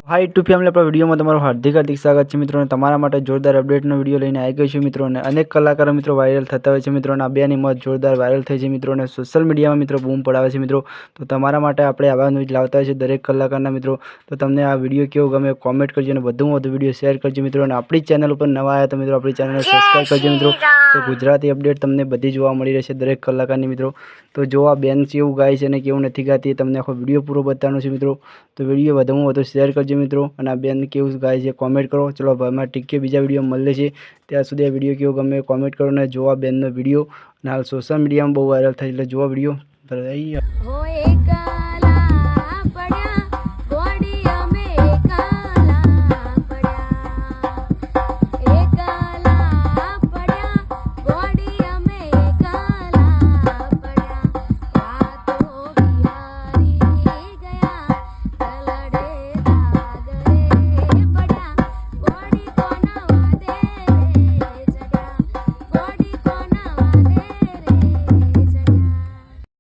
High YouTube family अपना video में तमाરું हार्दिक स्वागत है मित्रों। तमारा माटे जोरदार अपडेटનો વિડિયો લઈને આવી ગયો છું મિત્રો। અને અનેક કલાકારો મિત્રો વાયરલ થતા હોય છે મિત્રો। અને આ બેની મોત જોરદાર વાયરલ થઈ છે મિત્રો। અને સોશિયલ મીડિયામાં મિત્રો બૂમ પડાવે છે મિત્રો। તો તમારા માટે આપણે આવા ન્યૂઝ લાવતા હોય છે દરેક કલાકારના મિત્રો। તો તમને આ વિડિયો કેવો ગમે કોમેન્ટ કરજો અને વધુમાં વધુ વિડિયો શેર કરજો મિત્રો। અને આપણી ચેનલ ઉપર નવા આવ્યા તો મિત્રો આપણી ચેનલને સબસ્ક્રાઇબ કરજો મિત્રો। તો ગુજરાતી અપડેટ તમને બધી જોવા મળી રહેશે દરેક કલાકારની મિત્રો। તો જો આ બેન કેવું ગાય છે અને કેવું નથી ગાતી તમને આખો વિડિયો પૂરો બતાવવાનો છે મિત્રો। તો વિડિયો વધુમાં વધુ શેર કરજો મિત્રો। અને આ બેન કેવું ગાય છે કોમેન્ટ કરો। ચલો ભાઈમાં ટીકે બીજા વિડિયો મળે છે ત્યાં સુધી આ વિડિયો કેવો ગમે કોમેન્ટ કરો અને જો આ બેનનો વિડિયો અને હાલ સોશિયલ મીડિયામાં બહુ વાયરલ થાય એટલે જો આ વિડિયો